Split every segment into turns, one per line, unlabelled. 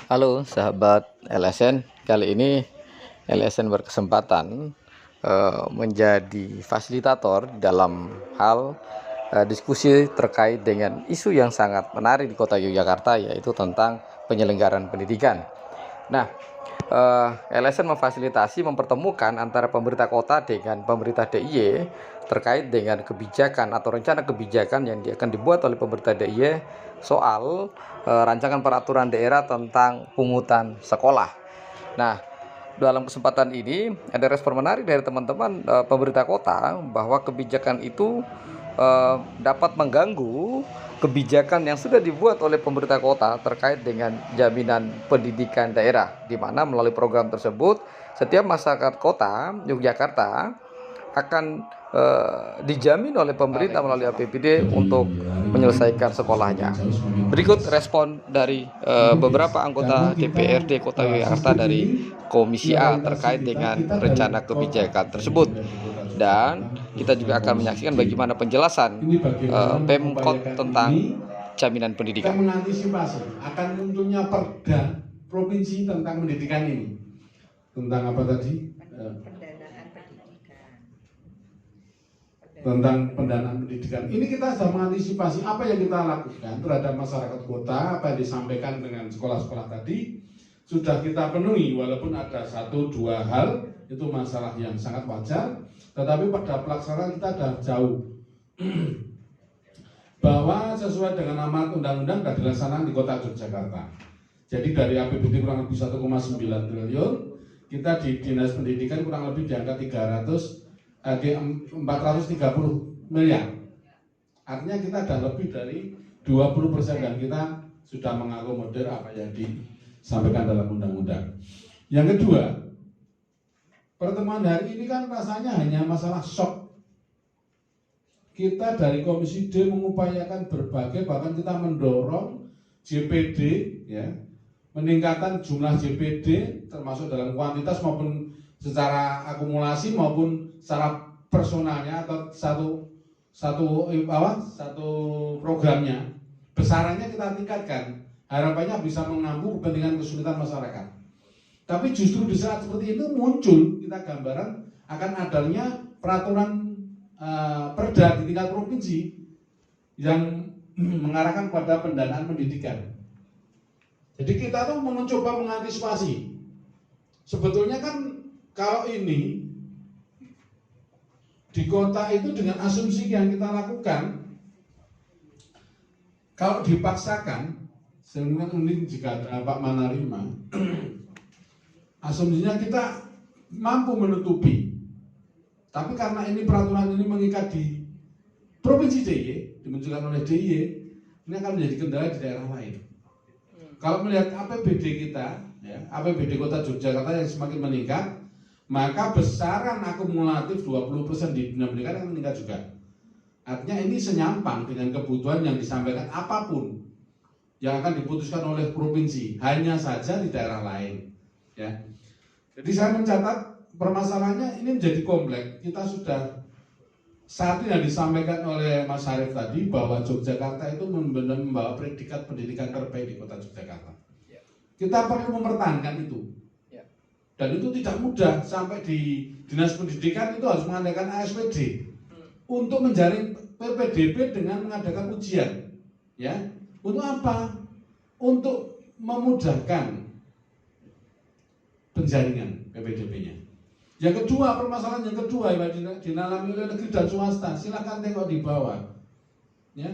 Halo sahabat LSN, kali ini LSN berkesempatan menjadi fasilitator dalam hal diskusi terkait dengan isu yang sangat menarik di kota Yogyakarta, yaitu tentang penyelenggaraan pendidikan. Nah, LSN memfasilitasi mempertemukan antara pemerintah kota dengan pemerintah DIY terkait dengan kebijakan atau rencana kebijakan yang akan dibuat oleh pemerintah DIY soal rancangan peraturan daerah tentang pungutan sekolah. Nah, dalam kesempatan ini ada respon menarik dari teman-teman pemerintah kota bahwa kebijakan itu dapat mengganggu kebijakan yang sudah dibuat oleh pemerintah kota terkait dengan jaminan pendidikan daerah, di mana melalui program tersebut setiap masyarakat kota Yogyakarta akan dijamin oleh pemerintah melalui APBD untuk menyelesaikan sekolahnya. Berikut respon dari beberapa anggota DPRD Kota Yogyakarta dari Komisi A terkait dengan rencana kebijakan tersebut. Dan kita juga akan menyaksikan bagaimana penjelasan Pemkot tentang jaminan pendidikan.
Kita mengantisipasi akan munculnya perda provinsi tentang pendidikan ini. Tentang apa tadi?
Pendanaan pendidikan.
Tentang pendanaan pendidikan. Ini kita sudah mengantisipasi apa yang kita lakukan terhadap masyarakat kota, apa yang disampaikan dengan sekolah-sekolah tadi sudah kita penuhi, walaupun ada 1-2 hal itu masalah yang sangat wajar, tetapi pada pelaksanaan kita sudah jauh. Bahwa sesuai dengan amanat undang-undang dan dilaksanakan di kota Yogyakarta. Jadi dari APBD kurang lebih 1,9 triliun, kita di Dinas Pendidikan kurang lebih di angka 430 miliar. Artinya kita ada lebih dari 20% dan kita sudah mengakomodir apa yang disampaikan dalam undang-undang. Yang kedua, pertemuan hari ini kan rasanya hanya masalah shock. Kita dari Komisi D mengupayakan berbagai, bahkan kita mendorong JPD, ya, meningkatkan jumlah JPD termasuk dalam kuantitas maupun secara akumulasi maupun secara personalnya atau satu programnya. Besarannya kita tingkatkan, harapannya bisa mengampu kepentingan kesulitan masyarakat. Tapi justru di saat seperti itu muncul kita gambaran akan adanya peraturan perda di tingkat provinsi yang mengarahkan pada pendanaan pendidikan. Jadi kita tuh mencoba mengantisipasi. Sebetulnya kan kalau ini di kota itu dengan asumsi yang kita lakukan, kalau dipaksakan, sehingga ini jika Pak menerima, asumsinya kita mampu menutupi. Tapi karena ini peraturan ini mengikat di provinsi DIY, dimunculkan oleh DIY, ini akan menjadi kendala di daerah lain. Kalau melihat APBD kita, ya, APBD Kota Yogyakarta yang semakin meningkat, maka besaran akumulatif 20% di dunia pendidikan akan meningkat juga. Artinya ini senyampang dengan kebutuhan yang disampaikan apapun yang akan diputuskan oleh provinsi, hanya saja di daerah lain. Ya. Jadi saya mencatat permasalahannya ini menjadi kompleks. Kita sudah saat ini yang disampaikan oleh Mas Harif tadi bahwa Yogyakarta itu benar-benar membawa predikat pendidikan terbaik di kota Yogyakarta. Kita perlu mempertahankan itu. Dan itu tidak mudah, sampai di Dinas Pendidikan itu harus mengadakan ASPD untuk menjaring PPDB dengan mengadakan ujian. Ya, untuk apa? Untuk memudahkan penjaringan PPDB-nya. Yang kedua, permasalahan yang kedua yang dialami oleh negeri dan swasta, silakan tengok di bawah. Ya,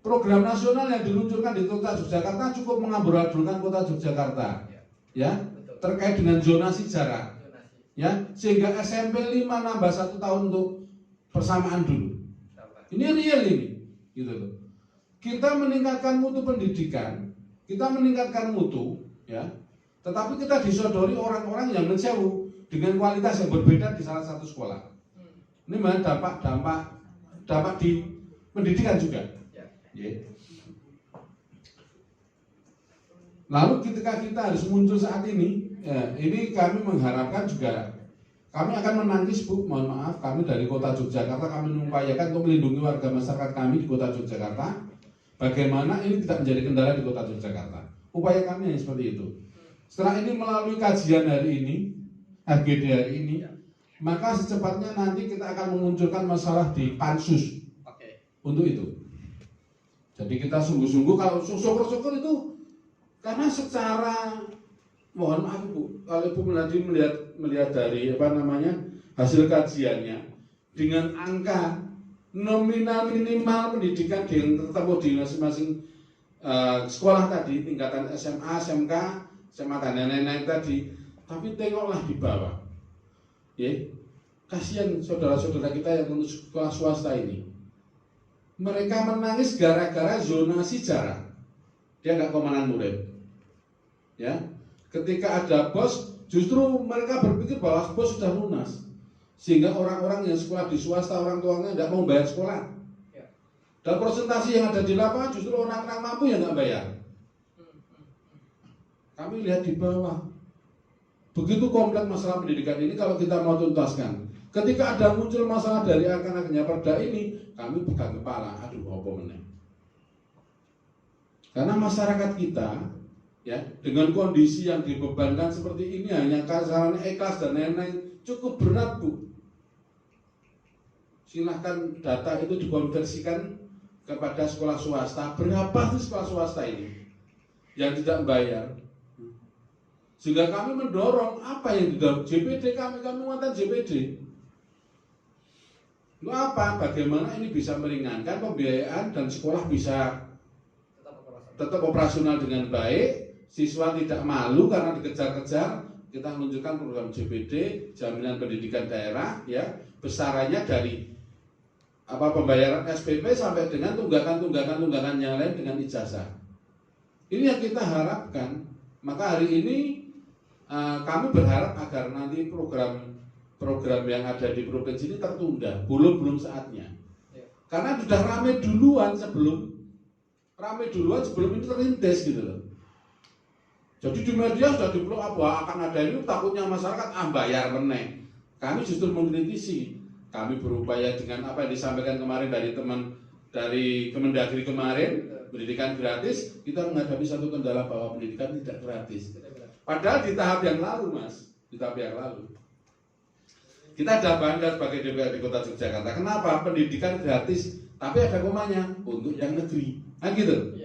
program nasional yang diluncurkan di kota Yogyakarta cukup mengamburadulkan kota Yogyakarta, ya, terkait dengan zonasi jarak, ya, sehingga SMP 5 nambah 1 tahun untuk persamaan dulu. Ini real ini, gitu loh. Kita meningkatkan mutu pendidikan, kita meningkatkan mutu, ya, tetapi kita disodori orang-orang yang menjauh dengan kualitas yang berbeda di salah satu sekolah. Ini memang dampak di pendidikan juga. Yeah. Lalu ketika kita harus muncul saat ini, ya, ini kami mengharapkan juga, kami akan menangis, Bu, mohon maaf, kami dari Kota Yogyakarta, kami mengupayakan untuk melindungi warga masyarakat kami di Kota Yogyakarta. Bagaimana ini tidak menjadi kendala di Kota Yogyakarta. upaya kami yang seperti itu. Setelah ini melalui kajian hari ini, AGD hari ini, maka secepatnya nanti kita akan memunculkan masalah di pansus untuk itu. Jadi kita sungguh-sungguh kalau syukur-syukur itu karena secara mohon maaf Bu, kalau Ibu melihat dari hasil kajiannya dengan angka nominal minimal pendidikan yang tertemu di masing-masing sekolah tadi, tingkatan SMA, SMK, SMA dan lain-lain tadi, tapi tengoklah di bawah, ya, kasihan saudara-saudara kita yang lulus sekolah swasta ini, mereka menangis gara-gara zonasi jarak, dia nggak komandan murid, ya, ketika ada bos, justru mereka berpikir bahwa bos sudah lunas, sehingga orang-orang yang sekolah di swasta, orang tuanya nggak mau bayar sekolah. Dan presentasi yang ada di lapangan justru orang-orang mampu yang nggak bayar. Kami lihat di bawah, begitu kompleks masalah pendidikan ini kalau kita mau tuntaskan. Ketika ada muncul masalah dari akan-akannya perda ini, kami pegang kepala, aduh apa meneh. Karena masyarakat kita, ya, dengan kondisi yang dibebankan seperti ini hanya kasarannya ikhlas dan lain-lain cukup berat Bu. Silahkan data itu dikonversikan kepada sekolah swasta, berapa sih sekolah swasta ini yang tidak membayar? Sehingga kami mendorong apa yang di dalam JPD kami mantan JPD. Itu apa? Bagaimana ini bisa meringankan pembiayaan dan sekolah bisa tetap operasional dengan baik, siswa tidak malu karena dikejar-kejar. Kita menunjukkan program JPD, jaminan pendidikan daerah, ya, besarannya dari pembayaran SPP sampai dengan tunggakan yang lain dengan ijazah. Ini yang kita harapkan. Maka hari ini kami berharap agar nanti program yang ada di provinsi ini tertunda, belum saatnya. Karena sudah ramai duluan sebelum ini terintis gitu loh. Jadi di media sudah diplok akan ada ini, takutnya masyarakat bayar meneh. Kami justru mengkritisi. Kami berupaya dengan apa yang disampaikan kemarin dari teman dari Kemendagri kemarin, pendidikan gratis, kita menghadapi satu kendala bahwa pendidikan tidak gratis. Padahal di tahap yang lalu Mas, kita ada bangga sebagai DPRD Kota Yogyakarta. Kenapa? Pendidikan gratis, tapi ada komanya untuk yang negeri, kan gitu.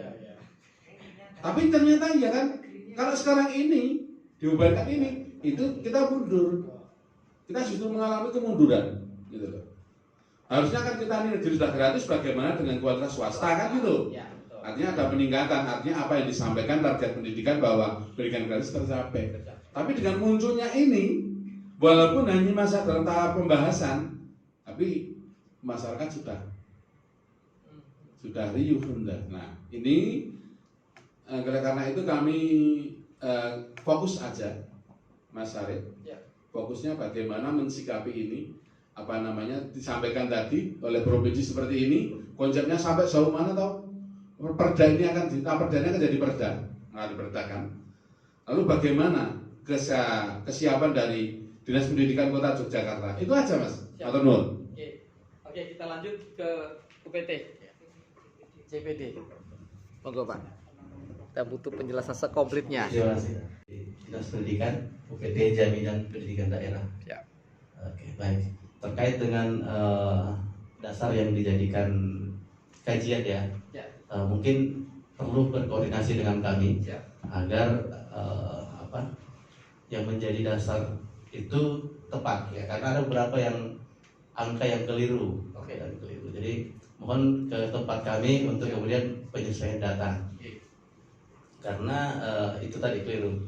Tapi ternyata ya kan, kalau sekarang ini diubahkan ini, itu kita mundur, kita justru mengalami kemunduran. Gitu loh. Harusnya kan kita ini negeri sudah gratis, bagaimana dengan kualitas swasta kan gitu. Artinya ada peningkatan, artinya apa yang disampaikan target pendidikan bahwa pendidikan gratis tercapai. Tapi dengan munculnya ini, walaupun hanya masa dalam tahap pembahasan, tapi masyarakat sudah riuh rendah. Nah ini karena itu kami fokus aja, Mas Syarif. Fokusnya bagaimana mensikapi ini. Disampaikan tadi oleh provinsi seperti ini, konsepnya sampai sejauh mana toh perda ini akan jadi perda, nggak diperdakan. Lalu bagaimana kesiapan dari Dinas Pendidikan Kota Yogyakarta? Itu aja Mas. Atau
Oke, kita lanjut ke UPT, JPD. Monggo Pak. Kita butuh penjelasan sekomplitnya.
Dinas Pendidikan, UPT Jaminan Pendidikan Daerah.
Ya.
Oke, baik. Terkait dengan dasar yang dijadikan kajian ya. Mungkin perlu berkoordinasi dengan kami agar yang menjadi dasar itu tepat ya, karena ada beberapa angka yang keliru. Jadi mohon ke tempat kami untuk kemudian penyesuaian data, karena itu tadi keliru.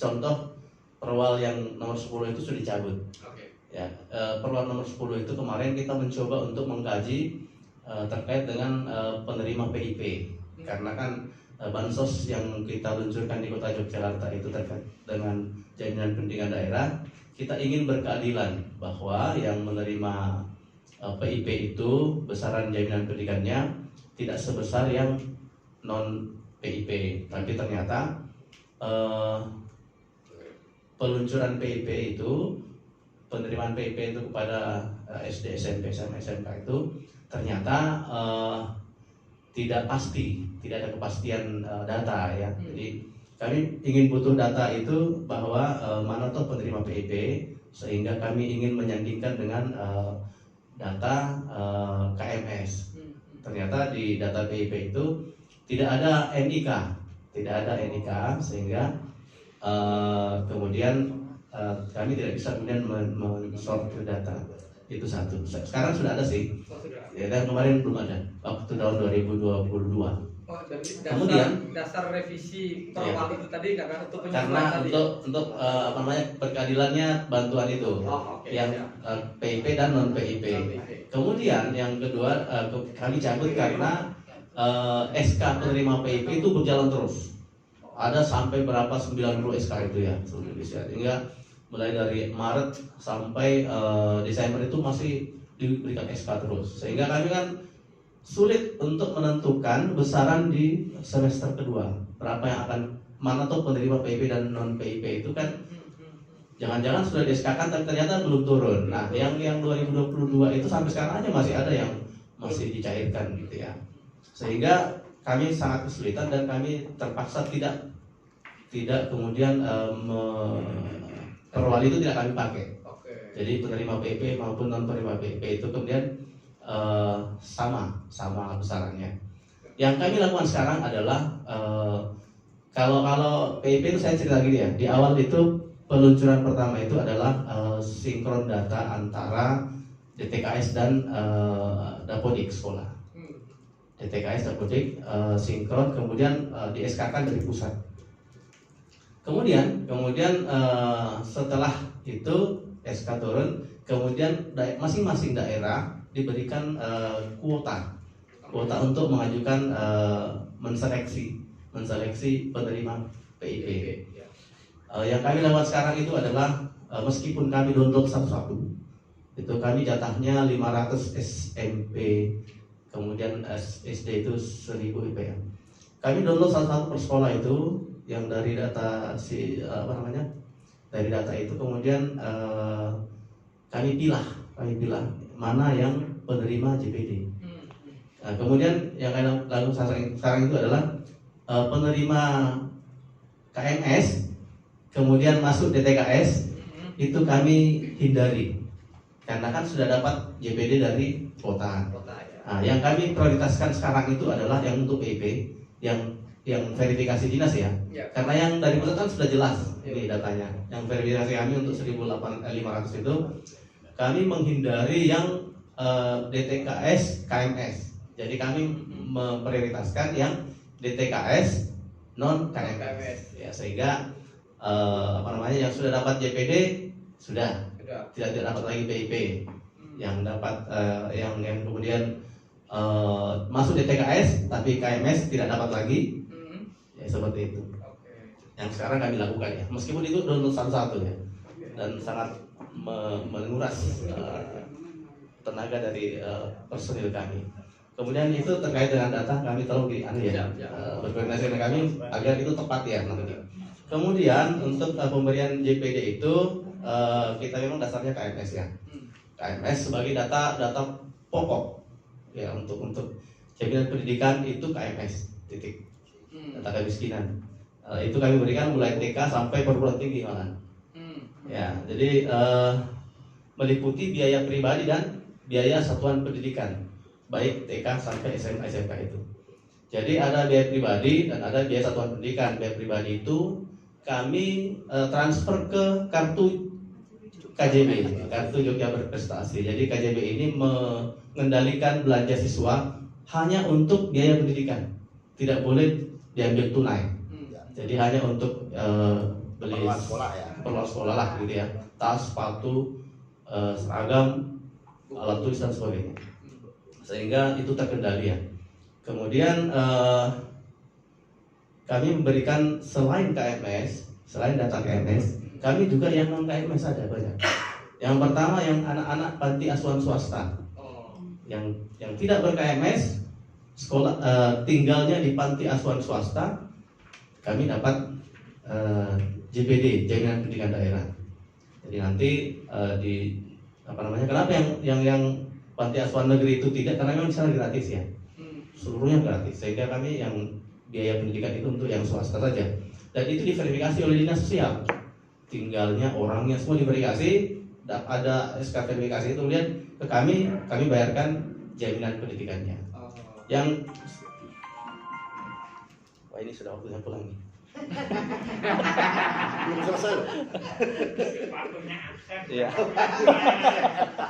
Contoh perwal yang nomor 10 itu sudah dicabut. Ya, perwal nomor 10 itu kemarin kita mencoba untuk mengkaji terkait dengan penerima PIP, karena kan bansos yang kita luncurkan di Kota Yogyakarta itu terkait dengan jaminan pendidikan daerah. Kita ingin berkeadilan bahwa yang menerima PIP itu besaran jaminan pendidikannya tidak sebesar yang non PIP, tapi ternyata peluncuran PIP itu, penerimaan PIP itu kepada SD, SMP, sama SMK itu ternyata tidak pasti tidak ada kepastian data ya. Jadi kami ingin butuh data itu bahwa mana toh penerima PIP, sehingga kami ingin menyandingkan dengan data KMS. Ternyata di data PIP itu tidak ada NIK, sehingga kemudian kami tidak bisa kemudian mensortir data. Itu satu. Sekarang sudah ada sih. Ya, dan kemarin belum ada waktu tahun 2022.
Oh, dari
Kemudian
dasar revisi perwal itu tadi karena untuk
karena
penyusunan tadi.
untuk apa namanya perkeadilannya bantuan itu
Oh, oke,
yang
ya.
PIP dan non PIP. Kemudian yang kedua kami cabut karena SK penerima PIP itu berjalan terus. Ada sampai berapa 90 SK itu ya seluruh Indonesia. Sehingga mulai dari Maret sampai Desember itu masih diberikan SK terus. Sehingga kami kan sulit untuk menentukan besaran di semester kedua. Berapa yang akan mana tuh penerima PIP dan non PIP itu kan jangan-jangan sudah di-SK-kan tapi ternyata belum turun. Nah, yang 2022 itu sampai sekarang aja masih ada yang masih dicairkan gitu ya. Sehingga kami sangat kesulitan dan kami terpaksa tidak kemudian perwal itu tidak kami pakai. Jadi penerima PIP maupun non penerima PIP itu kemudian sama besarannya. Yang kami lakukan sekarang adalah kalau PIP itu saya cerita gini ya. Di awal itu peluncuran pertama itu adalah sinkron data antara DTKS dan Dapodik sekolah. DTKS Dapodik sinkron kemudian di SK-kan dari pusat. Kemudian setelah itu SK turun, kemudian masing-masing daerah diberikan kuota untuk mengajukan menseleksi penerima PIP. Yang kami lakukan sekarang itu adalah meskipun kami download satu-satu, itu kami jatahnya 500 SMP, kemudian SD itu 1000 IPM. Kami download satu-satu per sekolah itu yang dari data dari data itu kemudian kami pilah mana yang penerima JPD. Nah, kemudian yang kami lakukan sekarang itu adalah penerima KMS kemudian masuk DTKS itu kami hindari karena kan sudah dapat JPD dari kota. Nah, yang kami prioritaskan sekarang itu adalah yang untuk PIP yang verifikasi dinas ya. Karena yang dari pusat kan sudah jelas ini datanya. Yang verifikasi kami untuk 1.500 itu kami menghindari yang DTKS KMS. Jadi kami memprioritaskan yang DTKS non KMS. Ya, sehingga yang sudah dapat JPD sudah tidak dapat lagi PIP. Yang dapat yang kemudian masuk DTKS tapi KMS tidak dapat lagi. Ya, seperti itu. Yang sekarang kami lakukan ya, meskipun itu download satu-satu ya, dan sangat menguras tenaga dari personil kami. Kemudian itu terkait dengan data kami tolong berkoordinasi dengan kami agar itu tepat ya nanti. Kemudian untuk pemberian JPD itu kita memang dasarnya KMS ya, KMS sebagai data pokok ya untuk jaminan pendidikan itu KMS titik. Data kemiskinan itu kami berikan mulai TK sampai perguruan tinggi malah. Ya, jadi meliputi biaya pribadi dan biaya satuan pendidikan baik TK sampai SMA SMK itu. Jadi ada biaya pribadi dan ada biaya satuan pendidikan. Biaya pribadi itu kami transfer ke kartu KJB, kartu Jogja Berprestasi. Jadi KJB ini mengendalikan belanja siswa hanya untuk biaya pendidikan, tidak boleh diambil tunai. Jadi hanya untuk beli perluan sekolah lah gitu ya, tas, sepatu, seragam, alat tulis dan sebagainya. Sehingga itu terkendali ya. Kemudian kami memberikan selain KMS, selain data KMS, kami juga yang non KMS ada banyak. Yang pertama yang anak-anak panti asuhan swasta, yang tidak ber-KMS, sekolah tinggalnya di panti asuhan swasta, kami dapat JPD, jaminan pendidikan daerah. Jadi nanti kenapa yang panti asuhan negeri itu tidak, karena memang di sana gratis ya. seluruhnya gratis, sehingga kami yang biaya pendidikan itu untuk yang swasta saja, dan itu diverifikasi oleh dinas sosial, tinggalnya orangnya semua diverifikasi, ada SK verifikasi itu, kemudian ke kami bayarkan jaminan pendidikannya. Yang wah, ini sudah waktunya pulang nih.
Belum selesai loh.
Waktunya absen.
Iya.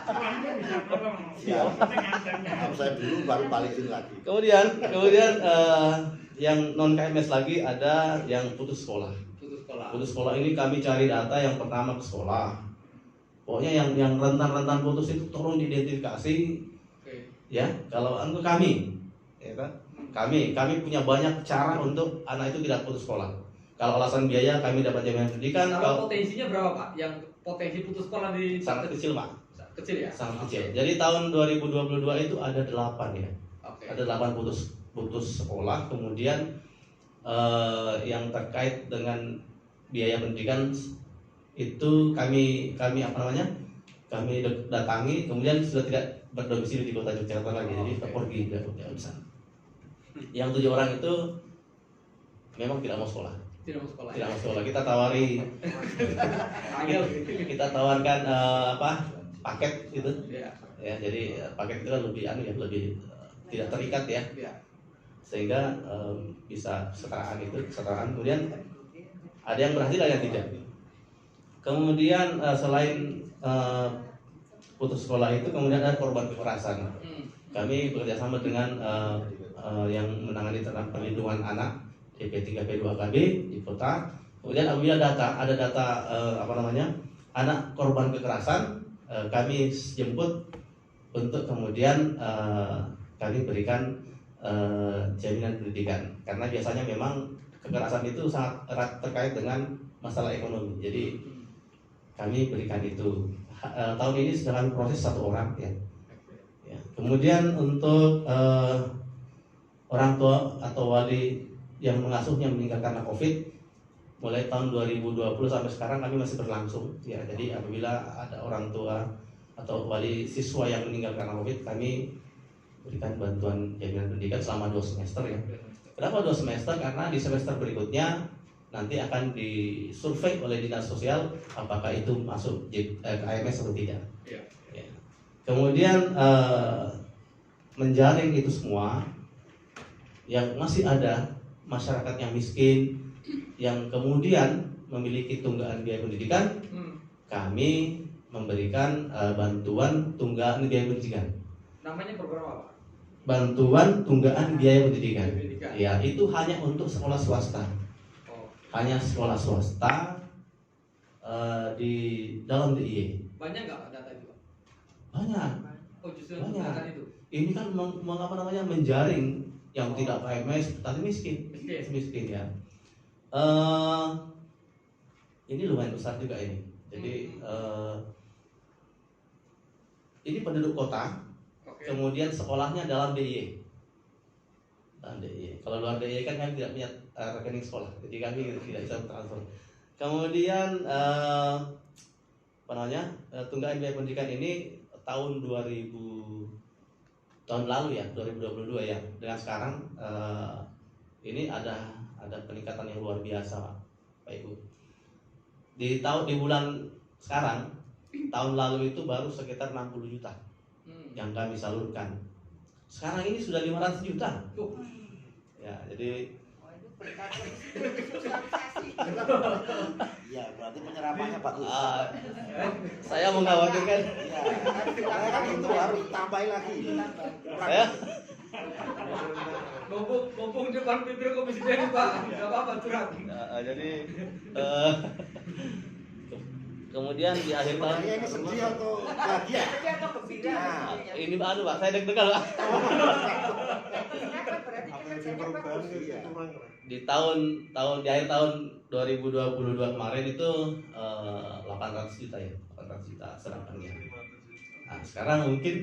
Semuanya bisa tolong.
Siap.
Absennya.
Absen dulu baru balikin lagi.
Kemudian yang non KMS lagi ada yang putus sekolah. Putus sekolah ini kami cari data yang pertama ke sekolah. Pokoknya yang rentan-rentan putus itu tolong diidentifikasi. Ya, kalau untuk kami, ya kan? Kami punya banyak cara untuk anak itu tidak putus sekolah. Kalau alasan biaya, kami dapat jaminan pendidikan.
Kalau potensinya berapa Pak? Yang potensi putus sekolah di
sangat kecil, Pak.
Kecil ya?
Sangat kecil. Jadi tahun 2022 itu ada 8 ya.
Oke.
Ada 8 putus sekolah. Kemudian yang terkait dengan biaya pendidikan itu kami apa namanya? Kami datangi, kemudian sudah tidak berdomisili di kota Yogyakarta lagi, jadi pergi ke sana. Yang 7 orang itu memang tidak mau sekolah.
Tidak mau sekolah.
Tidak mau sekolah. Kita tawari, kita tawarkan paket itu.
Iya.
Ya, jadi paket itu kan lebih tidak terikat ya.
Iya.
Sehingga bisa kesetaraan. Kemudian ada yang berhasil, ada yang tidak. Kemudian selain putus sekolah itu, kemudian ada korban kekerasan. Kami bekerjasama dengan yang menangani tentang perlindungan anak DP3P2KB di kota. Kemudian apabila ada data anak korban kekerasan, kami jemput untuk kemudian kami berikan jaminan pendidikan, karena biasanya memang kekerasan itu sangat erat terkait dengan masalah ekonomi. Jadi kami berikan itu. Tahun ini sedang proses 1 orang ya. Kemudian untuk orang tua atau wali yang mengasuhnya meninggal karena COVID, mulai tahun 2020 sampai sekarang kami masih berlangsung ya. Jadi apabila ada orang tua atau wali siswa yang meninggal karena COVID, kami berikan bantuan jaminan pendidikan selama 2 semester ya. Kenapa 2 semester? Karena di semester berikutnya nanti akan disurvei oleh dinas sosial apakah itu masuk KMS atau tidak. Ya. Kemudian menjaring itu semua yang masih ada masyarakat yang miskin yang kemudian memiliki tunggakan biaya pendidikan, kami memberikan bantuan tunggakan biaya pendidikan.
Namanya program apa?
Bantuan tunggakan biaya pendidikan. Ya, itu hanya untuk sekolah swasta. Hanya sekolah swasta di dalam DIY.
Banyak nggak data itu?
Banyak.
Oh, justru
Banyak.
data itu.
Ini kan menjaring yang tidak KMS tapi miskin ya. Ini lumayan besar juga ini. Jadi ini penduduk kota, kemudian sekolahnya dalam DIY. Kalau luar DIY kan kami tidak punya rekening sekolah, jadi kami tidak bisa transfer. Kemudian tunggakan biaya pendidikan ini tahun lalu ya, 2022 ya. Dengan sekarang ini ada peningkatan yang luar biasa, Pak Ibu. Di bulan sekarang, tahun lalu itu baru sekitar 60 juta yang kami salurkan. Sekarang ini sudah 500 juta. Ya, jadi
Iya, berarti penyerapannya bagus.
saya mengkhawatirkan.
Iya. Karena kan itu harus tambahin lagi.
Saya
Mumpung depan bibir komisi ini Pak, nggak apa-apa curhat.
jadi kemudian di akhir tahun
Sebenarnya ini sedih atau bahagia?
Sedih atau gembira?
Nah,
ini Pak, saya deg-degan Pak.
Berarti kerjanya bagus.
iya.
Di akhir tahun 2022 kemarin itu 800 juta ya, 800 juta serapannya. Nah, sekarang mungkin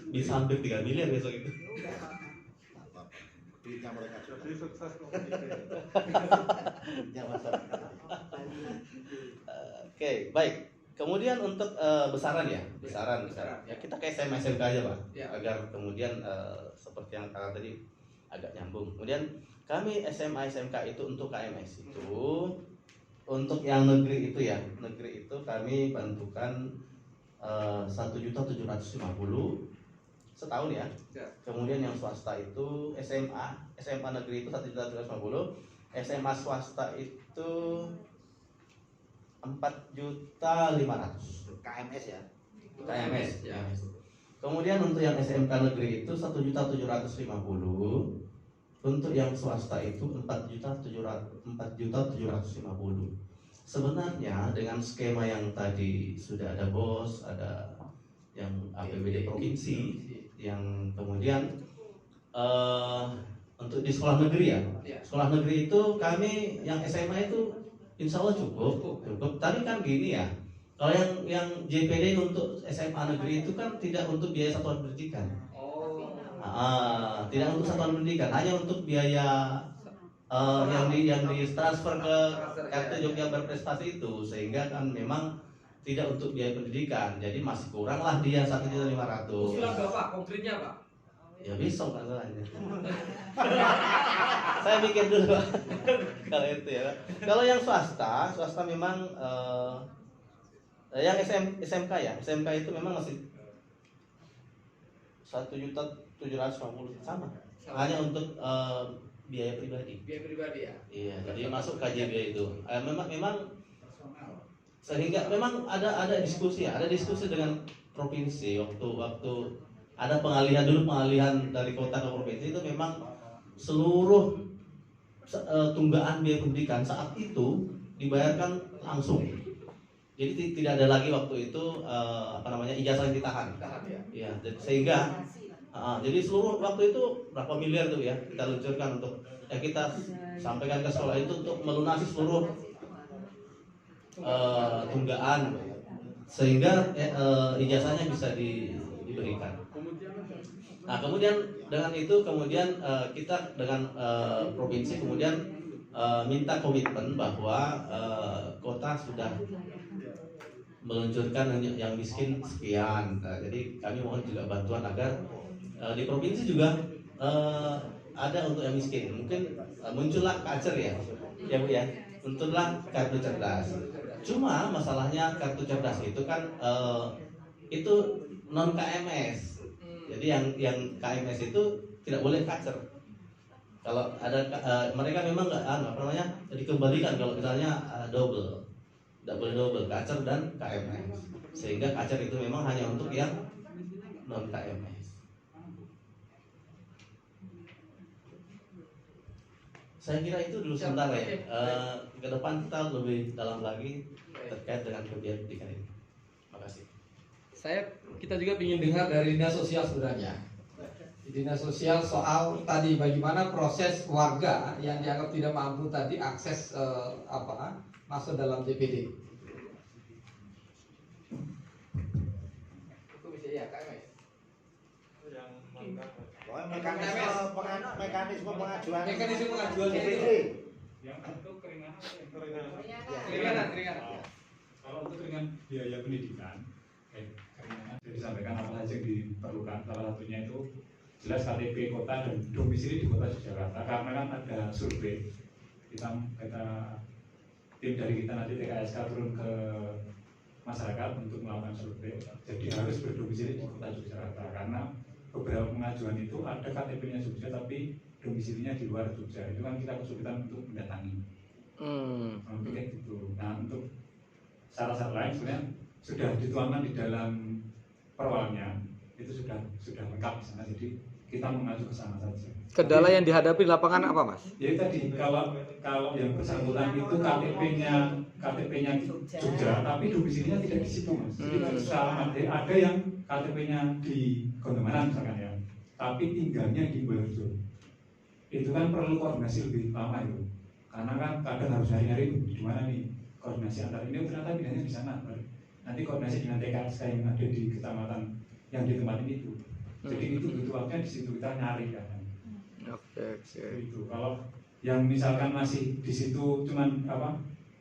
bisa hampir 3 miliar besok itu.
Duitnya mereka juga.
Sukses
Duitnya masyarakat.
Oke, baik. Kemudian untuk besaran ya, besaran. Ya kita kayak SMK aja Pak,
Ya.
agar kemudian seperti yang kakak tadi agak nyambung. Kemudian kami SMA SMK itu untuk KMS itu, untuk yang negeri itu ya, negeri itu kami bantukan 1.750.000 setahun ya. Kemudian yang swasta itu SMA negeri itu 1.750.000, SMA swasta itu 4.500.000.
KMS ya.
KMS ya. Kemudian untuk yang SMK negeri itu 1.750.000, untuk yang swasta itu 4.750.000. Sebenarnya dengan skema yang tadi sudah ada BOS, ada yang APBD provinsi, yang kemudian untuk di sekolah negeri ya, sekolah negeri itu kami yang SMA itu insya Allah cukup. Tapi kan gini ya, kalau yang JPD untuk SMA negeri itu kan tidak untuk biaya satuan pendidikan. Tidak untuk satuan pendidikan, hanya untuk biaya yang ditransfer ke RT Jogja Berprestasi itu, sehingga kan memang tidak untuk biaya pendidikan, jadi masih kurang lah dia 1.500.000.
Usulan Bapak konkretnya Pak?
Ya besok masalahnya. Saya mikir dulu Pak. Kalau itu ya. Kalau yang swasta memang yang SMK ya, SMK itu memang masih 1.750.000 sama. Hanya untuk biaya pribadi.
Biaya pribadi ya.
Iya, jadi masuk KJB itu. Memang sehingga memang ada diskusi ya, ada diskusi dengan provinsi waktu ada pengalihan dari kota ke provinsi, itu memang seluruh tunggaan biaya pendidikan saat itu dibayarkan langsung. Jadi tidak ada lagi waktu itu ijazah yang ditahan. Ya, sehingga jadi seluruh waktu itu berapa miliar tuh ya kita luncurkan untuk kita sampaikan ke sekolah itu untuk melunasi seluruh tunggaan, sehingga ijazahnya bisa diberikan. Nah kemudian dengan itu kita dengan provinsi kemudian minta komitmen bahwa kota sudah meluncurkan yang miskin sekian. Jadi kami mohon juga bantuan agar di provinsi juga ada untuk yang miskin. Mungkin muncullah kacer ya Bu ya, muncullah kartu cerdas. Cuma masalahnya kartu cerdas itu kan itu non KMS. Jadi yang KMS itu tidak boleh kacer. Kalau ada mereka memang nggak dikembalikan kalau misalnya double. Tidak boleh double, kacer dan KMS. Sehingga kacer itu memang hanya untuk yang non KMS. Saya kira itu dulu sebentar ya. Ke depan kita lebih dalam lagi terkait dengan kegiatan pendidikan ini. Terima kasih.
Kita juga ingin dengar dari dinas sosial sebenarnya. Di dinas sosial soal tadi bagaimana proses warga yang dianggap tidak mampu tadi akses masuk dalam JPD. Itu bisa ya KMS.
Mekanisme pengajuan
JPD.
Yang untuk keringanan
Keringanan.
Kalau untuk keringan biaya pendidikan, keringanan sudah disampaikan apa saja yang diperlukan. Salah satunya itu jelas KTP kota dan domisili di kota Yogyakarta, karena kan ada survei. Kita tim dari kita nanti TKSK turun ke masyarakat untuk melakukan survei. Jadi harus berdomisili di kota Yogyakarta, karena beberapa pengajuan itu ada KTP-nya Jogja tapi domisilinya di luar Jogja. Itu kan kita kesulitan untuk mendatangi. Untuk kayak gitu. Nah untuk syarat-syarat lain sebenarnya sudah dituangkan di dalam perwalnya, itu sudah lengkap di sana. Jadi kita mengacu ke sana saja.
Kendala yang dihadapi di lapangan apa, Mas?
Jadi tadi kalau yang bersangkutan itu KTP-nya Jogja, tapi domisilinya tidak di situ, Mas. Jadi ada yang KTP-nya di Gondomanan misalkan ya, tapi tinggalnya di Boyojo. Itu kan perlu koordinasi lebih lama itu, karena kan kadang harus hari-hari di mana nih koordinasi antar ini, ternyata bidangnya di sana. Nanti koordinasi dengan TKSK yang ada di kecamatan yang di tempat ini itu. Jadi itu butuh waktunya di situ kita nyari kan.
Oke.
Itu kalau yang misalkan masih di situ cuman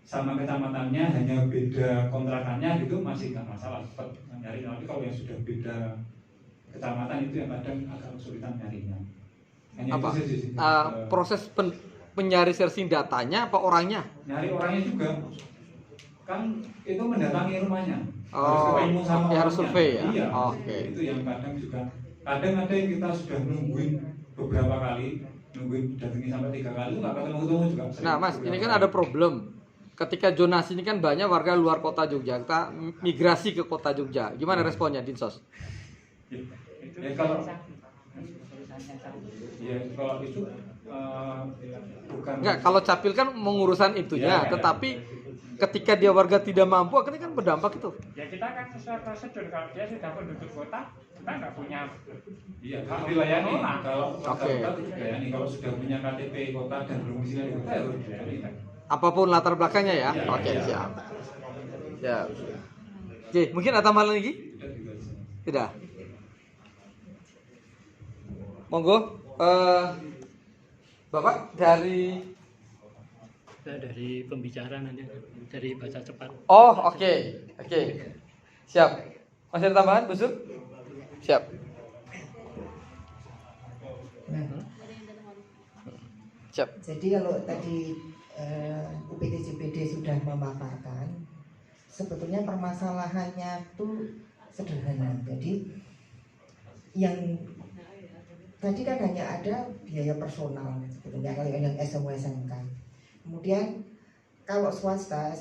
sama kecamatannya hanya beda kontrakannya gitu masih nggak masalah, cepat nyari. Tapi kalau yang sudah beda kecamatan itu yang kadang agak kesulitan nyarinya. Hanya
Apa?
itu saja sih.
Proses penyari searching datanya apa orangnya?
Nyari orangnya juga. Kan itu mendatangi rumahnya.
Oh,
ketemu sama
oke, harus
orangnya.
survei ya?
Iya.
Oke.
Itu yang kadang juga. Kadang ada yang kita sudah nungguin beberapa kali, nungguin datangi sampai 3 kali nggak ketemu juga.
Nah Mas, ini kan ada problem. Ketika zonasi ini kan banyak warga luar kota Jogja, kita migrasi ke kota Jogja. Gimana responnya Dinsos?
Ya kalau itu bukan.
Enggak, kalau capil kan mengurusan itunya,
Ya.
tetapi ketika dia warga tidak mampu, akhirnya kan berdampak itu.
Ya kita kan sesuai prosedur, kalau dia sudah penduduk kota, kita nggak punya.
Iya, hak dilayani.
Oh,
Kalau
Oke.
kota dilayani, kalau sudah punya KTP kota dan berdomisili di kota ya harus dilayani.
Apapun latar belakangnya ya.
Iya,
Oke,
iya.
siap. Ya. Oke, mungkin ada tambahan lagi?
Tidak juga sih.
Tidak. Monggo, Bapak dari
pembicara nanti dari baca cepat.
Oh, oke. Siap. Masih ada tambahan, Bu Sur? Siap. Siap.
Jadi kalau tadi UPT JPD sudah memaparkan, sebetulnya permasalahannya itu sederhana. Jadi yang tadi kan hanya ada biaya personal sebetulnya kalau yang SMU SMK. Kemudian kalau swasta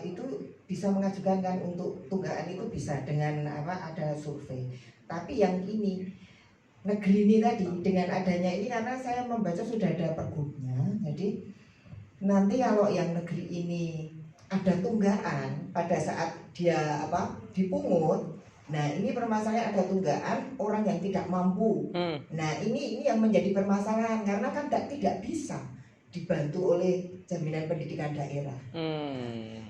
itu bisa mengajukan kan untuk tunggakan itu bisa dengan ada survei. Tapi yang ini negeri ini tadi dengan adanya ini karena saya membaca sudah ada pergubnya. Jadi nanti kalau yang negeri ini ada tunggakan pada saat dia dipungut. Nah ini permasalahan ada tunggakan orang yang tidak mampu. Nah ini yang menjadi permasalahan karena kan tidak bisa dibantu oleh jaminan pendidikan daerah.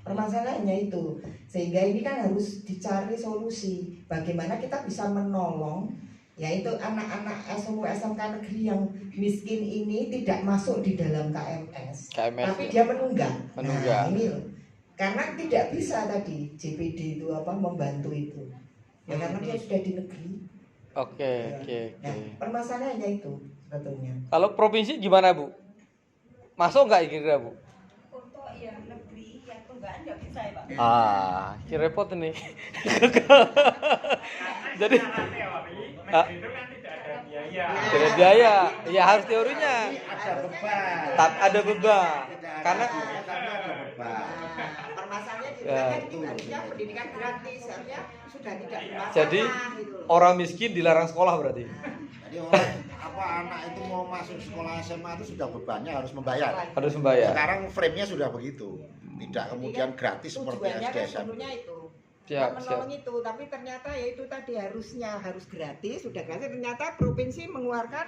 Permasalahannya itu sehingga ini kan harus dicari solusi bagaimana kita bisa menolong yaitu anak-anak SMU SMK negeri yang miskin ini tidak masuk di dalam KMS tapi dia menunggak. Nah ini loh karena tidak bisa tadi JPD itu membantu itu ya karena dia sudah di negeri.
Oke.
Nah permasalahannya itu sebetulnya.
Kalau provinsi gimana Bu? Masuk nggak kira-kira Bu?
Untuk yang negeri, yang tunggakan nggak bisa ya Pak?
Repot ini. Jadi
Teori, negeri itu kan tidak ada biaya.
tidak ada biaya, ya harus teorinya.
Ada beban.
Ada beban. Karena
Ada beban.
Permasalahannya di
Ya.
kan ini harusnya pendidikan gratis harusnya sudah tidak bermasalah.
jadi
gitu loh.
orang miskin dilarang sekolah berarti.
Jadi orang anak itu mau masuk sekolah SMA itu sudah bebannya harus membayar.
Harus membayar.
Sekarang frame-nya sudah begitu. Tidak kemudian gratis seperti
Tujuannya kan
SDSM.
sebenarnya itu
Siap.
menolong itu tapi ternyata ya itu tadi harus gratis sudah gratis ternyata provinsi mengeluarkan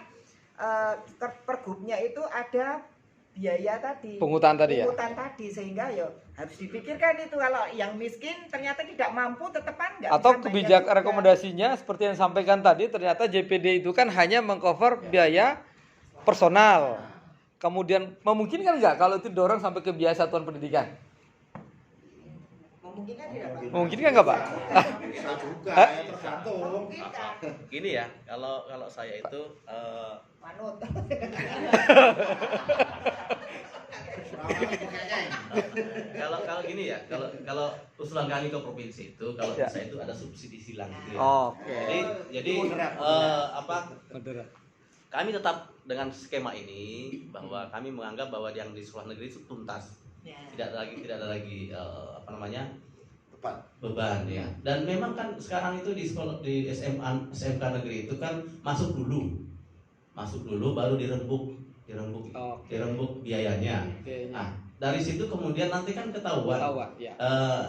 pergubnya itu ada biaya tadi
Pungutan tadi ya?
pungutan tadi sehingga ya harus dipikirkan itu kalau yang miskin ternyata tidak mampu tetepan nggak
Atau
bisa bayar
kebijakan
juga.
rekomendasinya seperti yang disampaikan tadi ternyata JPD itu kan hanya mengcover biaya personal. Kemudian memungkinkan nggak kalau itu dorong sampai ke biaya satuan pendidikan?
memungkinkan tidak Pak?
Memungkinkan nggak Pak?
Bisa juga, ya, tergantung.
Memungkinkan.
Gini ya, kalau saya itu
Manut.
kalau gini ya, kalau usulan kami ke provinsi itu kalau
Ya.
bisa itu ada subsidi silang gitu ya.
Oke.
Jadi kami tetap dengan skema ini bahwa kami menganggap bahwa yang di sekolah negeri itu tuntas.
Ya.
Tidak ada lagi beban ya. Dan memang kan sekarang itu di sekolah di SMK negeri itu kan masuk dulu baru dirembuk biayanya. Nah, dari situ kemudian nanti kan ketahuan
ya.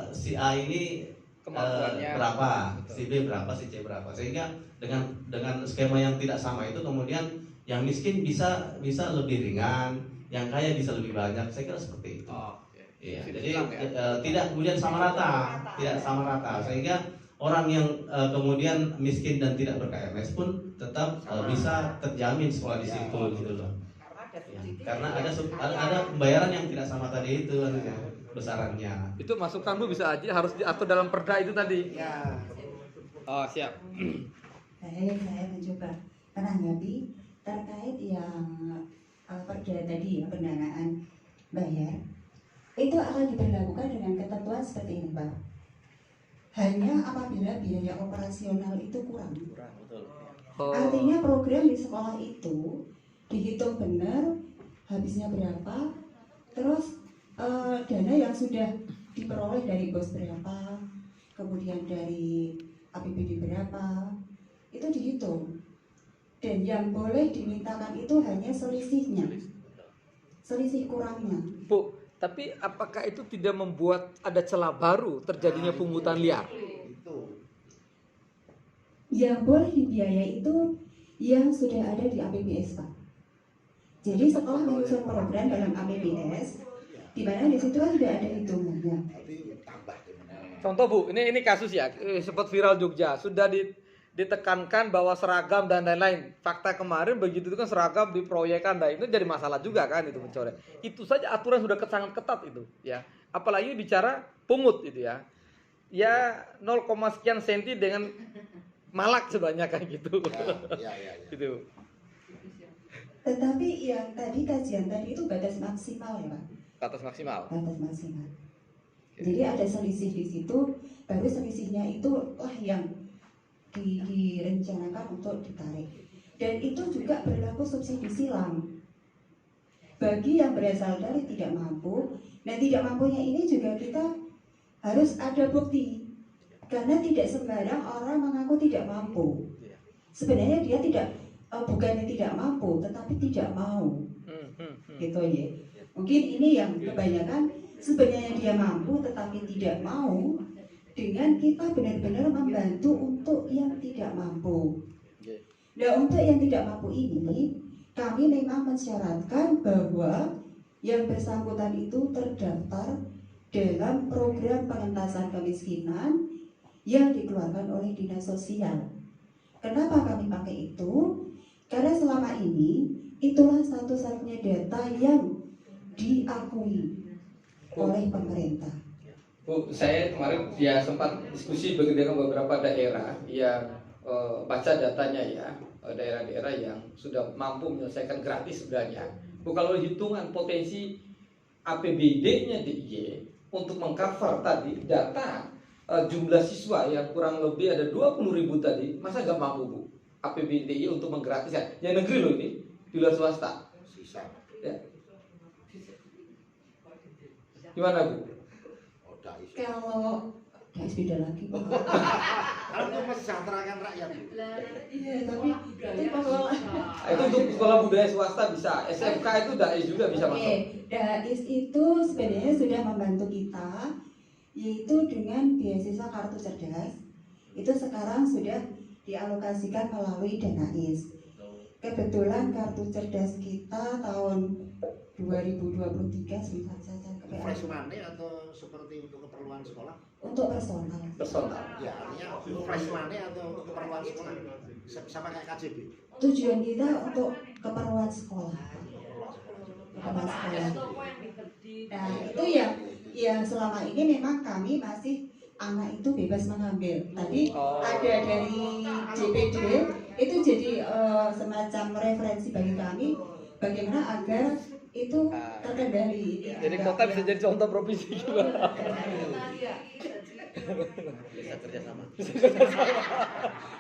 si A ini
Kemampuannya
berapa, si B berapa, si C berapa, sehingga dengan skema yang tidak sama itu kemudian yang miskin bisa lebih ringan, yang kaya bisa lebih banyak. Saya kira seperti itu. Iya, jadi tidak kemudian sama rata, sehingga orang yang kemudian miskin dan tidak ber-KMS pun tetap bisa terjamin sekolah di situ gitu loh. Ya, karena ada pembayaran yang tidak sama tadi itu besarannya.
Itu masukan Bu bisa aja harus diatur dalam perda itu tadi.
Ya.
Oh siap.
Saya mencoba menanggapi
terkait yang perda tadi ya, pendanaan bayar itu akan diberlakukan dengan ketentuan seperti ini Pak. Hanya apabila biaya operasional itu kurang. Artinya program di sekolah itu dihitung benar habisnya berapa, terus dana yang sudah diperoleh dari BOS berapa, kemudian dari APBD berapa, itu dihitung. Dan yang boleh dimintakan itu hanya selisihnya, selisih kurangnya.
Bu, tapi apakah itu tidak membuat ada celah baru terjadinya pungutan liar?
Yang boleh dibiayai itu yang sudah ada di APBS Pak. Jadi sekolah menyusun program dalam APBS, di mana di situ kan sudah ada hitungannya.
Contoh Bu, ini kasus ya, sempat viral Jogja, sudah ditekankan bahwa seragam dan lain-lain. Fakta kemarin begitu itu kan seragam diproyekkan, nah itu jadi masalah juga kan itu mencoret. Itu saja aturan sudah sangat ketat itu ya. Apalagi bicara pungut itu ya. Ya 0, sekian senti dengan malak sebanyak kayak gitu. Gitu.
Tetapi yang tadi kajian tadi itu batas maksimal ya Pak.
Batas maksimal.
Batas maksimal. Jadi ada selisih di situ, baru selisihnya itulah yang direncanakan untuk ditarik. Dan itu juga berlaku subsidi silang bagi yang berasal dari tidak mampu. Dan tidak mampunya ini juga kita harus ada bukti, karena tidak sembarang orang mengaku tidak mampu. Sebenarnya dia tidak bukannya tidak mampu, tetapi tidak mau. Gitu ya. Mungkin ini yang kebanyakan sebenarnya dia mampu tetapi tidak mau. Dengan kita benar-benar membantu untuk yang tidak mampu. Nah, untuk yang tidak mampu ini, kami memang mensyaratkan bahwa yang bersangkutan itu terdaftar dalam program pengentasan kemiskinan yang dikeluarkan oleh Dinas Sosial. Kenapa kami pakai itu? Karena selama ini itulah satu-satunya data yang diakui oleh pemerintah.
Bu, saya kemarin ya sempat diskusi dengan beberapa daerah yang baca datanya ya, daerah-daerah yang sudah mampu menyelesaikan gratis sebenarnya. Bu, kalau hitungan potensi APBD-nya DIY untuk mengcover tadi data jumlah siswa yang kurang lebih ada 20.000 tadi, masa nggak mampu Bu APBD DIY untuk menggratiskan? Yang negeri loh ini, di luar swasta.
Sisa.
Ya. Gimana Bu?
Kalau beda lagi Pak.
Untuk mensejahterakan rakyat.
Iya, tapi itu kalau
itu untuk sekolah budaya swasta bisa, SMK itu DAIS juga bisa masuk.
DAIS itu sebenarnya sudah membantu kita, yaitu dengan beasiswa kartu cerdas. Itu sekarang sudah dialokasikan melalui DAIS. Kebetulan kartu cerdas kita tahun 2023 sempat saja ke
Fresh money atau seperti untuk keperluan sekolah?
Untuk personal.
Personal.
Ya, artinya fresh money atau untuk keperluan sekolah? Sama kayak KJB.
Tujuan kita untuk keperluan sekolah. Keperluan sekolah. Nah, itu yang selama ini memang kami masih anak itu bebas mengambil. Tadi ada dari JPD itu jadi semacam referensi bagi kami bagaimana agar itu terkendali.
Jadi kota bisa jadi contoh provinsi juga.
Bisa kerjasama.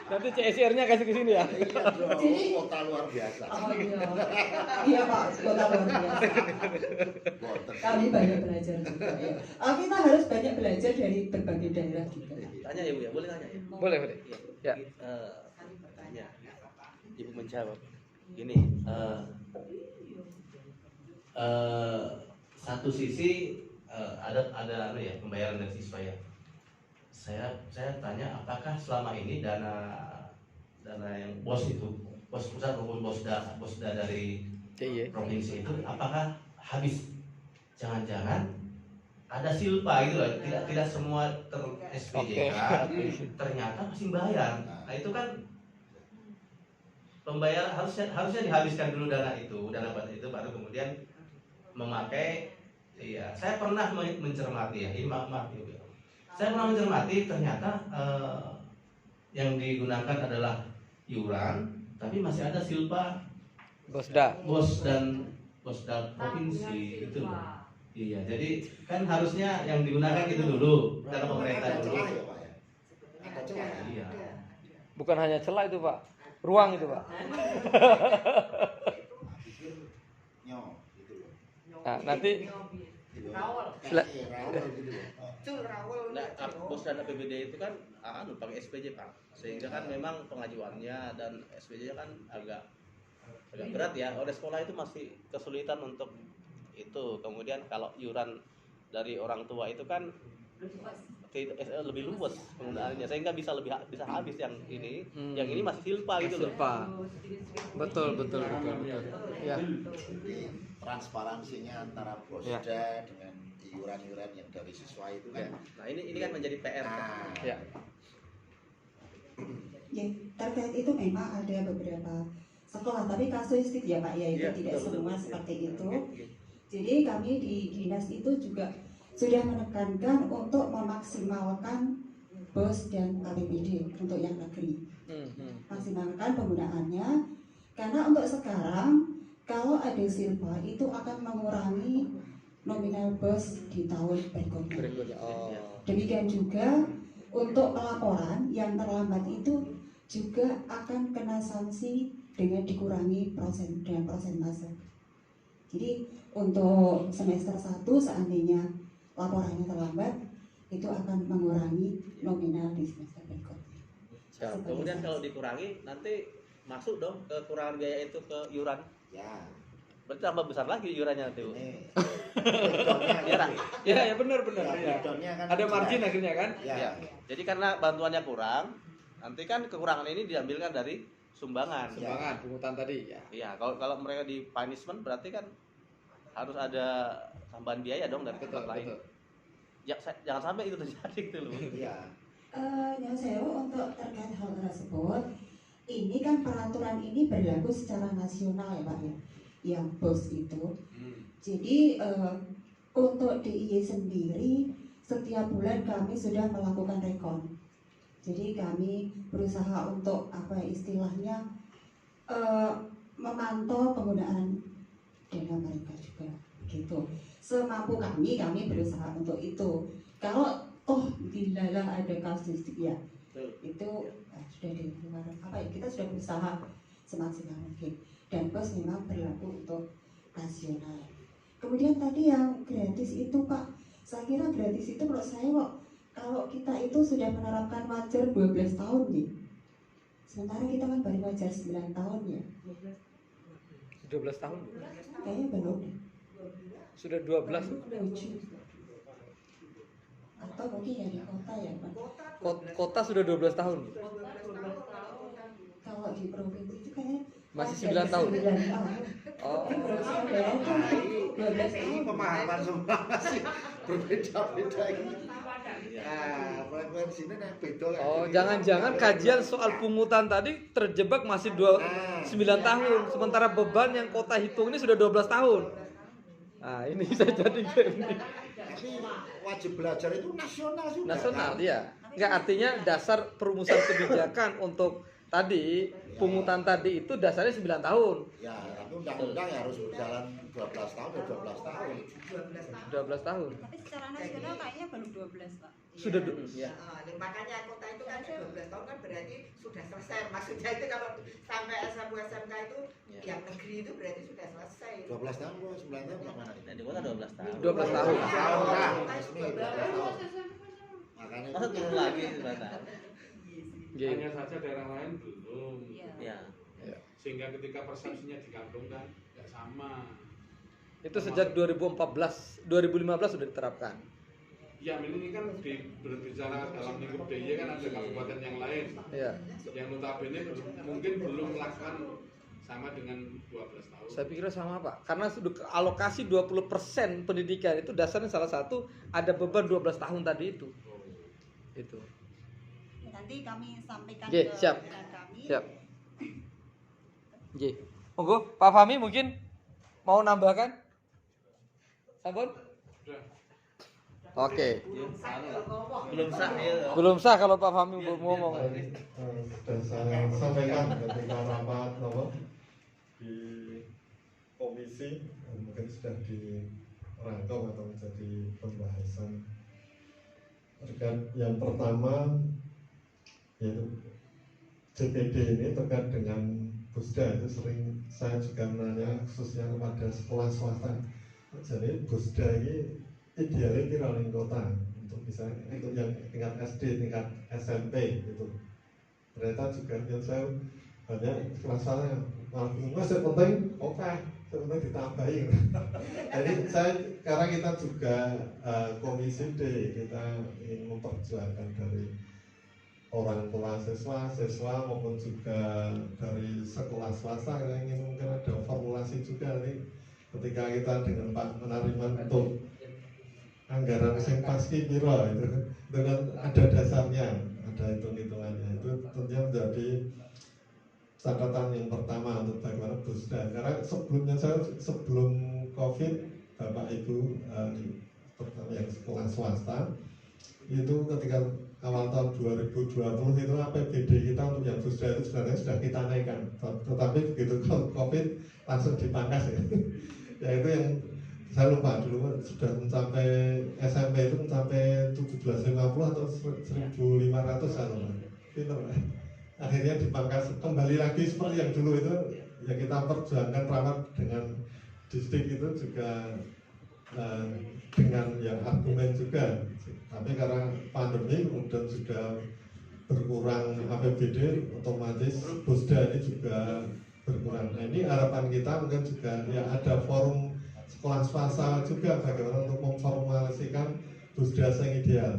Nanti CSR-nya kasih ke sini ya.
Jadi kota luar biasa.
Oh iya. Iya Pak, kota luar biasa. Kami banyak belajar juga ya. Kita harus banyak belajar dari berbagai daerah juga.
Tanya ya Bu ya, boleh tanya ya?
Boleh. Ya.
Tanya. Ibu menjawab. Gini, satu sisi ada ya pembayaran dari siswa ya. Saya tanya apakah selama ini dana yang bos pusat maupun bosda dari provinsi itu apakah habis? Jangan-jangan ada silpa gitu loh, tidak semua ter-SPJK ternyata masih bayar. Nah itu kan pembayaran harusnya dihabiskan dulu dana itu baru kemudian memakai. Iya, saya pernah mencermati ya, ini maaf ya. Saya pernah mencermati ternyata yang digunakan adalah iuran, tapi masih ada silpa
Bosda.
Bosda provinsi itu loh. Iya, jadi kan harusnya yang digunakan itu dulu karena pemerintah dulu.
Ada celah.
Iya.
Bukan hanya celah itu Pak, ruang itu Pak. Nah, nanti
Bos dan APBD itu kan pakai SPJ Pak, sehingga kan memang pengajuannya dan SPJ kan agak berat ya. Oleh sekolah itu masih kesulitan untuk itu. Kemudian kalau iuran dari orang tua itu kan lebih luas penggunaannya, sehingga bisa habis yang ini. Yang ini masih silpa gitu loh.
Silpa. Betul. Ya.
Transparansinya antara Bosda dengan iuran-iuran yang dari siswa itu kan.
Nah, ini kan menjadi PR.
Ya.
Ya, terkait itu memang ada beberapa sekolah, tapi kasuistik ya Pak ya, itu tidak semua seperti itu. Jadi kami di dinas itu juga sudah menekankan untuk memaksimalkan BOS dan APBD untuk yang negeri. Maksimalkan penggunaannya, karena untuk sekarang kalau ada silpa itu akan mengurangi nominal BOS di tahun berikutnya. Demikian juga untuk pelaporan yang terlambat itu juga akan kena sanksi dengan dikurangi dengan persentase. Jadi untuk semester 1 seandainya laporannya terlambat itu akan mengurangi nominal di semester berikutnya.
Kemudian kalau dikurangi nanti masuk dong kekurangan biaya itu ke iuran.
Ya.
Berarti tambah besar lagi iurannya nanti.
Ya benar.
Ya.
Kan ada margin akhirnya kan?
Ya. Jadi karena bantuannya kurang, nanti kan kekurangan ini diambilkan dari sumbangan.
Pungutan tadi ya.
Iya, kalau mereka di punishment berarti kan harus ada tambahan biaya dong dari tempat lain. Ya, jangan sampai itu terjadi gitu loh.
Iya.
Yang saya untuk terkait hal tersebut, ini kan peraturan ini berlaku secara nasional ya Pak ya, yang BOS itu. Jadi untuk DIY sendiri setiap bulan kami sudah melakukan rekon. Jadi kami berusaha untuk istilahnya memantau penggunaan dana mereka juga, gitu. Semampu kami berusaha untuk itu. Kalau dilalah ada kasus ya, itu sudah di luar kita sudah berusaha semaksimal mungkin. Dan BOS memang berlaku untuk nasional. Kemudian tadi yang gratis itu Pak, saya kira gratis itu menurut saya kok kalau kita itu sudah menerapkan wajar 12 tahun nih. Sementara kita kan baru wajar 9 tahun ya.
12 tahun?
Kayaknya belum.
Sudah 12.
Atau mungkin ya di kota ya Pak.
Kota sudah 12 tahun.
Kalau di provinsi itu kayaknya
masih 9 tahun.
Oh. Ini pemahaman semua masih berbeda-beda ini. Frekuensinya yang beda.
Jangan-jangan kajian soal pungutan tadi terjebak masih 9 tahun, sementara beban yang kota hitung ini sudah 12 tahun. Nah, ini bisa jadi
Tapi wajib belajar itu nasional juga.
Nasional, ya. Enggak, artinya dasar perumusan kebijakan untuk tadi pungutan tadi itu dasarnya 9 tahun.
Ya, tapi undang-undang harus berjalan 12 tahun ya 12 tahun.
12 tahun.
Tapi secara nasional kayaknya baru 12 Pak.
Sudah
ya.
Makanya kota itu kan 12 tahun kan berarti sudah selesai. Maksudnya itu kalau sampai S1 SMK itu yang negeri itu berarti sudah selesai.
12 tahun kok 9 tahun mana?
Di kota 12 tahun.
12 tahun.
Makanya
masa turun lagi 9 tahun.
Hanya saja daerah lain belum.
Ya.
Sehingga ketika persepsinya digabungkan nggak sama.
Itu sejak 2015 sudah diterapkan.
Ya, ini kan berbicara dalam lingkup DIY kan ada kabupaten yang lain.
Iya.
Yang notabene mungkin belum melakukan sama dengan 12 tahun.
Saya pikir sama Pak, karena sudah alokasi 20% pendidikan itu dasarnya salah satu ada beban 12 tahun tadi itu. Itu.
Nanti kami sampaikan
ke siap.
kami.
Siap. Nggih. Monggo Pak Fahmi mungkin mau nambahkan? Sampun? Oke. Belum sah kalau Pak Fahmi belum ngomong.
Dan saya sampaikan ketika rapat di komisi mungkin sudah dirangkum atau menjadi pembahasan. Terkait yang pertama yaitu CPD ini terkait dengan Busda, itu sering saya juga menanya khususnya kepada sekolah swasta. Jadi Busda ini idealnya kira ning kota untuk bisa untuk yang tingkat SD, tingkat SMP gitu. Ternyata juga yang saya banyak kelasannya malah bingung, yang penting oke, yang penting ditambahin. Jadi sekarang kita juga komisi D, kita ingin memperjuangkan dari orang tua siswa maupun juga dari sekolah swasta. Kita ingin mungkin ada formulasi juga nih ketika kita dengan Pak Menariman untuk anggaran sing pasti piro itu dengan ada dasarnya, ada hitung-hitungannya. Itu tentunya menjadi catatan yang pertama untuk bagaimana Busda. Karena sebelumnya sebelum COVID, Bapak Ibu terutama yang sekolah swasta itu ketika awal tahun 2020 itu APBD kita untuk yang Busda itu sebenarnya sudah kita naikkan, tetapi begitu COVID langsung dipangkas ya. Ya itu yang saya lupa dulu sudah mencapai SMP itu mencapai 1750 atau 1500 saya lupa. Pinter, akhirnya dipangkas kembali lagi seperti yang dulu itu ya, kita perjuangkan rapat dengan distrik itu juga dengan yang argumen juga. Tapi karena pandemi kemudian juga berkurang APBD, otomatis Busda ini juga berkurang. Nah ini harapan kita mungkin juga ya ada forum sekolah swasta juga bagaimana untuk memformulasikan Busda yang ideal,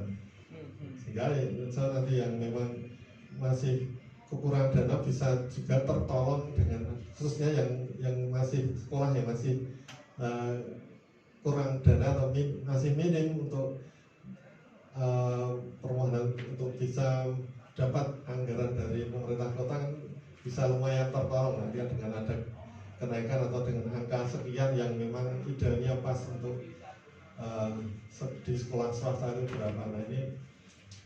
sehingga nanti yang memang masih kekurangan dana bisa juga tertolong dengan khususnya yang masih sekolah yang masih kurang dana atau masih minim untuk permohonan untuk bisa dapat anggaran dari pemerintah kota kan bisa lumayan tertolong nanti dengan ada kenaikan atau dengan angka sekian yang memang idealnya pas untuk di sekolah swasta itu berapa. Nah ini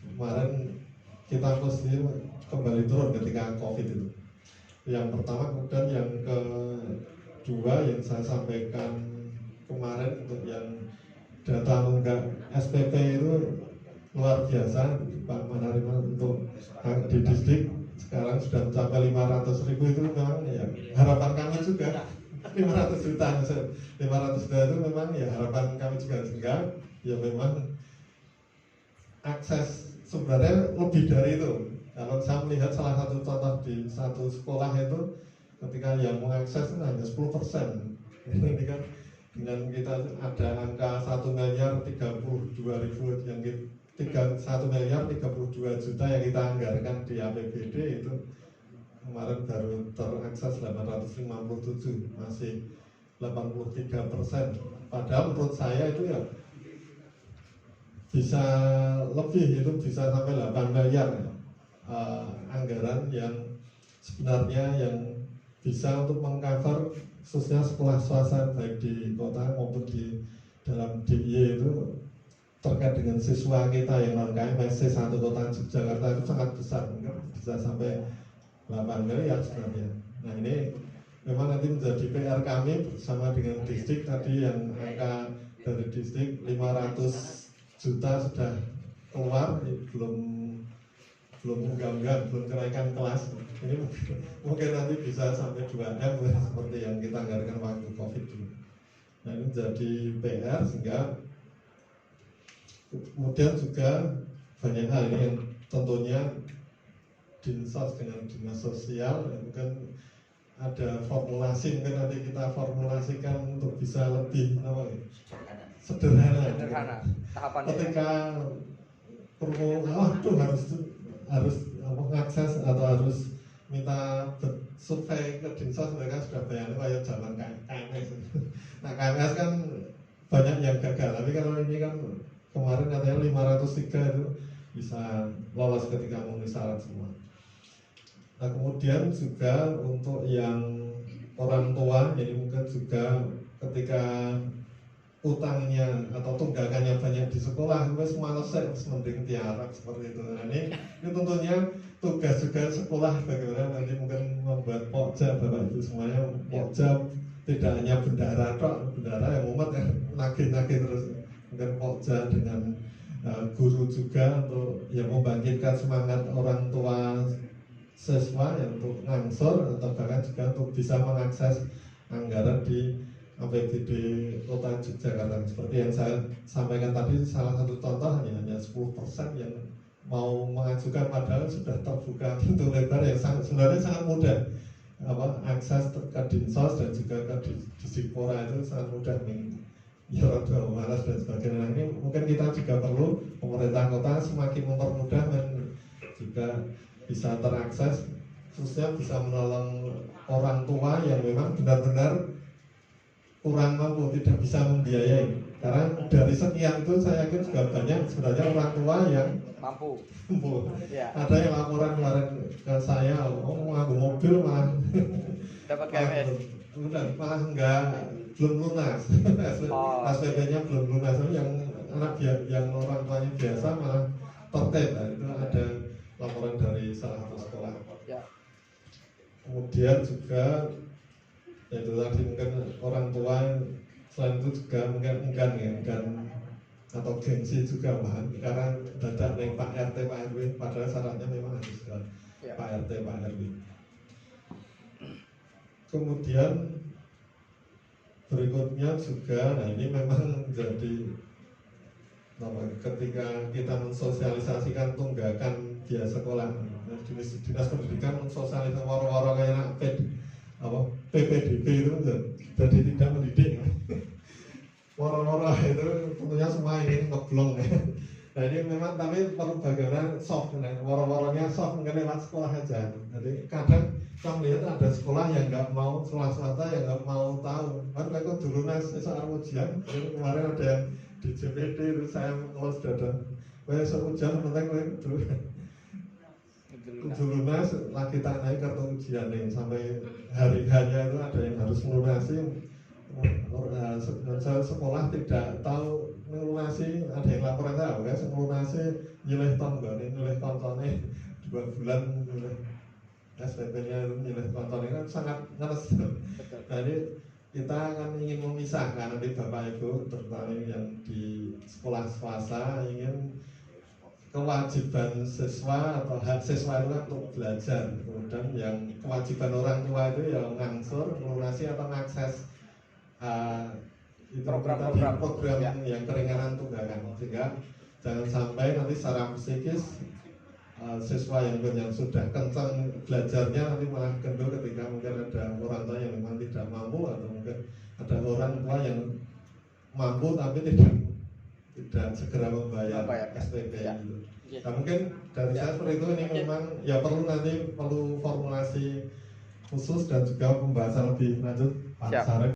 kemarin kita posisi kembali turun ketika COVID itu. Yang pertama, kemudian yang kedua yang saya sampaikan kemarin untuk yang data nunggak SPP itu luar biasa Pak Manariman untuk di distrik sekarang sudah mencapai 500.000 itu memang ya harapan kami juga 500 juta itu memang ya harapan kami juga sehingga ya memang akses sebenarnya lebih dari itu. Kalau saya melihat salah satu contoh di satu sekolah itu ketika yang mengakses itu hanya 10%. Ini kan dengan kita ada angka 1.032.000 yang 1.032 juta yang kita anggarkan di APBD itu kemarin baru terakses 857, masih 83%. Padahal menurut saya itu ya bisa lebih, itu bisa sampai 8 miliar ya. Anggaran yang sebenarnya yang bisa untuk mengcover khususnya sekolah swasta baik di kota maupun di dalam DIY itu terkait dengan siswa kita yang non KMSC satu kota Yogyakarta itu sangat besar, mungkin bisa sampai 8 miliar sebenarnya. Nah ini memang nanti menjadi PR kami bersama dengan distrik tadi yang angka dari distrik 500 juta sudah keluar, belum enggak belum kenaikan kelas. Ini mungkin nanti bisa sampai 2M seperti yang kita anggarkan waktu COVID dulu. Nah ini menjadi PR sehingga kemudian juga banyak hal ini yang tentunya Dinsos dengan dinas sosial mungkin ada formulasi, mungkin nanti kita formulasikan untuk bisa lebih sederhana.
Tahapan
ketika perlu harus mengakses atau harus minta survei ke Dinsos, mereka sudah bayangin kayak zaman KMS. Nah KMS kan banyak yang gagal, tapi kalau ini kan kemarin katanya 503 itu bisa lolos ketika memenuhi syarat semua. Nah kemudian juga untuk yang orang tua, jadi mungkin juga ketika utangnya atau tunggakannya banyak di sekolah wis males mending tiarap seperti itu. Nah, ini tentunya tugas juga sekolah bagaimana nanti mungkin membuat pokja Bapak Ibu semuanya, pokja tidak hanya bendara yang umat yang nagih-nagih terus, mungkin pokja dengan guru juga untuk yang membangkitkan semangat orang tua siswa yang untuk ngangsur atau bahkan juga untuk bisa mengakses anggaran di APBD Kota Yogyakarta. Seperti yang saya sampaikan tadi, salah satu contoh hanya 10% yang mau mengajukan, padahal sudah terbuka pintu lebar yang sebenarnya sangat mudah. Akses ke Dinsos dan juga ke Disikpora itu sangat mudah nih. Ya rada malas dan sebagainya. Nah, ini mungkin kita juga perlu pemerintah kota semakin mempermudah dan juga bisa terakses, khususnya bisa menolong orang tua yang memang benar-benar kurang mampu, tidak bisa membiayai. Karena dari sekian itu saya yakin juga banyak sebenarnya orang tua yang
mampu. Ya.
Ada yang laporan kemarin ke saya, ngaku mobil malah
dapat KMS.
Malah belum lunas. SPP-nya belum lunas. Yang anak yang orang tuanya biasa malah tertib. Nah, itu ada laporan dari salah satu sekolah.
Ya.
Kemudian juga itu tadi mungkin orang tua selain itu juga mungkin enggan atau gengsi juga bahan karena dadak nih Pak RT Pak RW, padahal syaratnya memang harus ke Pak RT Pak RW. Kemudian berikutnya juga, nah ini memang menjadi ketika kita mensosialisasikan tunggakan biaya sekolah, dinas pendidikan mensosialisasikan waro-waro kayak PPDB itu jadi tidak mendidik. Woro-woro itu tentunya semua ini ngeblong ya. Nah ini memang tapi perlu bagaimana soft, woro-woronya soft mungkin lewat sekolah aja. Jadi kadang kita melihat ada sekolah yang nggak mau, sekolah swasta yang nggak mau tahu. Kan mereka dulu soal ujian, kemarin ada yang di JPD itu saya ngelos dada. Soal ujian penting dulu. Lunas lagi tak naik kartu ujian nih sampai hari hanya itu ada yang harus melunasi. Sekolah tidak tahu melunasi, ada yang laporan saya, melunasi nyileh tontonnya 2 bulan nyileh SPP-nya nyileh tontonnya kan sangat ngeres. Jadi kita akan ingin memisahkan nanti Bapak Ibu terutama yang di sekolah swasta ingin kewajiban siswa atau hak siswa itu untuk belajar, kemudian yang kewajiban orang tua itu yang ngangsur, melunasi atau mengakses program yang keringanan tunggakan, sehingga jangan sampai nanti secara psikis siswa yang sudah kencang belajarnya nanti malah kendor ketika mungkin ada orang tua yang memang tidak mampu atau mungkin ada orang tua yang mampu tapi tidak segera membayar SPP gitu. Nah mungkin dari saya seperti itu ini memang ya perlu formulasi khusus dan juga pembahasan lebih lanjut Pak Sarif.